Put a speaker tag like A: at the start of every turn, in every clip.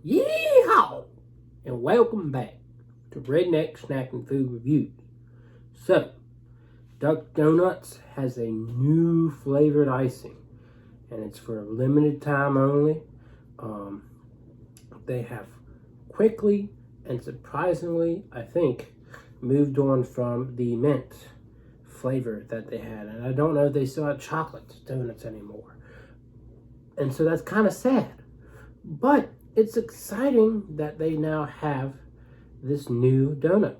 A: Yeehaw! And welcome back to Redneck Snacking Food Reviews. So, Duck Donuts has a new flavored icing, and it's for a limited time only. They have quickly and surprisingly, I think, moved on from the mint flavor that they had. And I don't know if they still have chocolate donuts anymore. And so that's kind of sad. But it's exciting that they now have this new donut.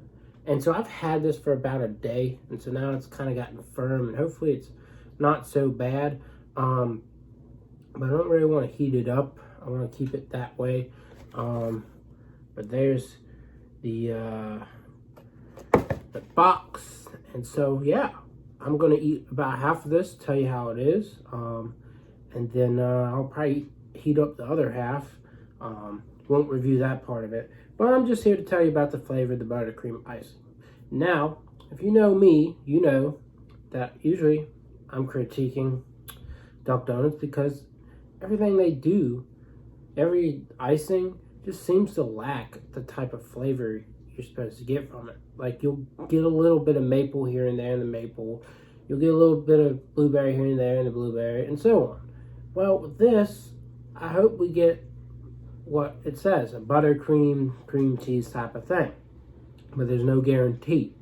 A: And so I've had this for about a day, and so now it's kind of gotten firm, and hopefully it's not so bad. But I don't really want to heat it up. I want to keep it that way. But there's the box, and so yeah, I'm gonna eat about half of this, tell you how it is, and then I'll probably heat up the other half. Won't review that part of it, but I'm just here to tell you about the flavor of the buttercream icing. Now, if you know me, you know that usually I'm critiquing Duck Donuts because everything they do, every icing just seems to lack the type of flavor you're supposed to get from it. Like, you'll get a little bit of maple here and there in the maple, you'll get a little bit of blueberry here and there in the blueberry, and so on. Well, with this, I hope we get what it says, a buttercream, cream cheese type of thing. But there's no guarantee.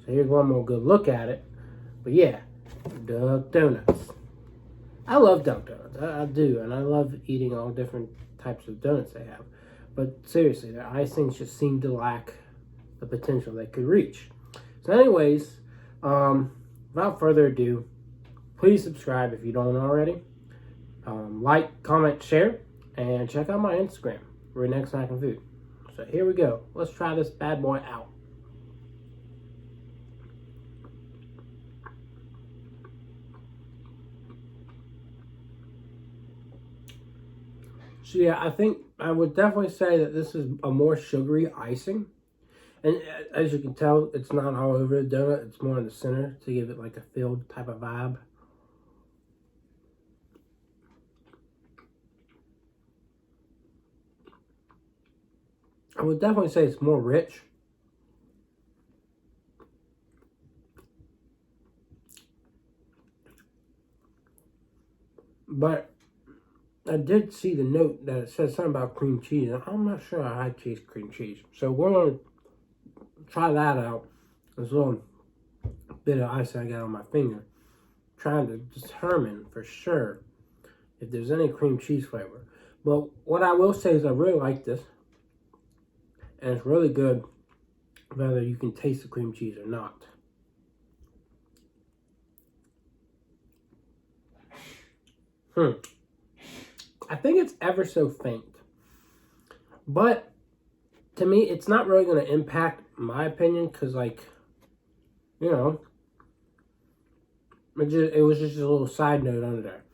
A: So here's one more good look at it. But yeah, Duck Donuts. I love Duck Donuts. I do. And I love eating all different types of donuts they have. But seriously, their icings just seem to lack the potential they could reach. So anyways, without further ado, please subscribe if you don't already. Like, comment, share. And check out my Instagram, Redneck Snacking Food. So here we go. Let's try this bad boy out. So yeah, I think I would definitely say that this is a more sugary icing. And as you can tell, it's not all over the donut. It's more in the center to give it like a filled type of vibe. I would definitely say it's more rich. But I did see the note that it says something about cream cheese. And I'm not sure I taste cream cheese. So we're going to try that out. This little bit of ice I got on my finger. Trying to determine for sure if there's any cream cheese flavor. But what I will say is I really like this. And it's really good whether you can taste the cream cheese or not. I think it's ever so faint. But to me, it's not really going to impact my opinion because, like, you know, it was just a little side note under there.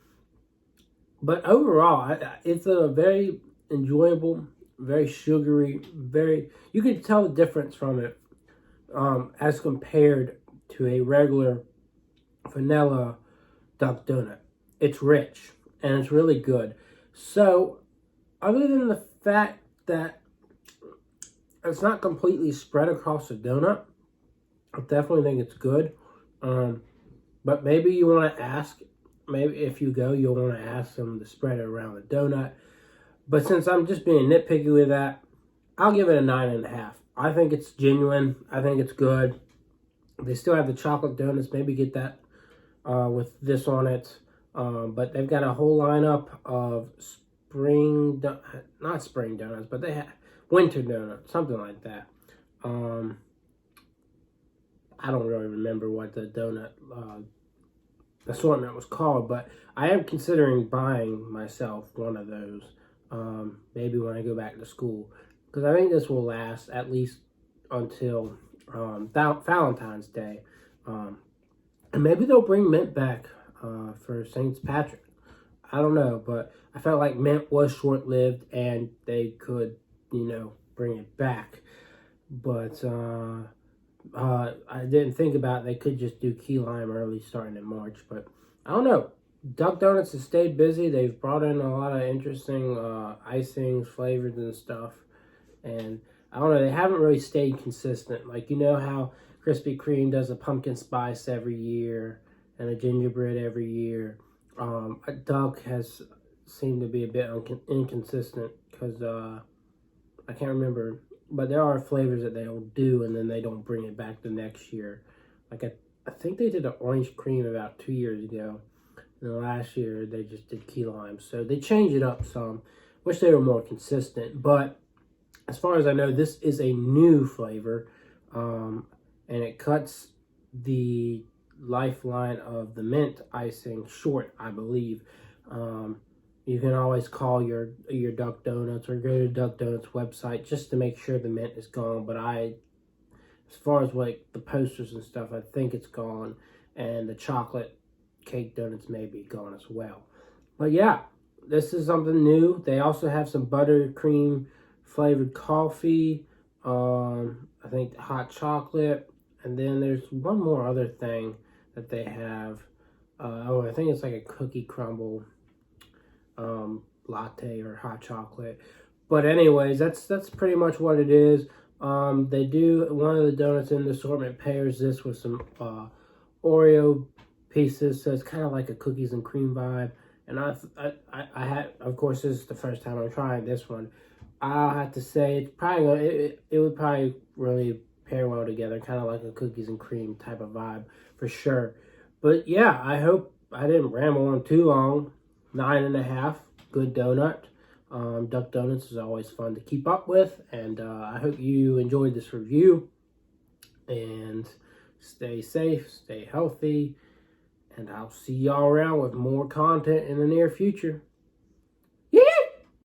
A: But overall, it's a very enjoyable, very sugary, you can tell the difference from it as compared to a regular vanilla duck donut. It's rich and it's really good. So, other than the fact that it's not completely spread across the donut, I definitely think it's good. But maybe you want to ask, maybe if you go, you'll want to ask them to spread it around the donut. But since I'm just being nitpicky with that, I'll give it a 9.5. I think it's genuine. I think it's good. They still have the chocolate donuts. Maybe get that with this on it. But they've got a whole lineup of not spring donuts, but they have winter donuts, something like that. I don't really remember what the donut assortment was called, but I am considering buying myself one of those maybe when I go back to school, because I think this will last at least until Valentine's Day, and maybe they'll bring mint back for St. Patrick. I don't know, but I felt like mint was short-lived and they could, bring it back. But I didn't think about it. They could just do key lime early starting in March, but I don't know. Duck Donuts has stayed busy. They've brought in a lot of interesting icings, flavors, and stuff. And I don't know, they haven't really stayed consistent. Like, you know how Krispy Kreme does a pumpkin spice every year and a gingerbread every year. A Duck has seemed to be a bit inconsistent because I can't remember. But there are flavors that they'll do and then they don't bring it back the next year. Like, I think they did an orange cream about 2 years ago. And last year they just did key lime. So they changed it up some. Wish they were more consistent. But as far as I know, this is a new flavor. And it cuts the lifeline of the mint icing short, I believe. You can always call your Duck Donuts or go to Duck Donuts website just to make sure the mint is gone. But as far as like the posters and stuff, I think it's gone. And the chocolate cake donuts may be gone as well. But yeah, this is something new. They also have some buttercream flavored coffee. I think hot chocolate. And then there's one more other thing that they have. I think it's like a cookie crumble latte or hot chocolate. But anyways, that's pretty much what it is. They do, one of the donuts in the assortment pairs this with some Oreo pieces, so it's kind of like a cookies and cream vibe. And I had, of course, this is the first time I'm trying this one. I'll have to say it's probably it would probably really pair well together, kind of like a cookies and cream type of vibe for sure. But yeah, I hope I didn't ramble on too long. 9.5, good donut. Duck Donuts is always fun to keep up with, and I hope you enjoyed this review. And stay safe, stay healthy, and I'll see y'all around with more content in the near future.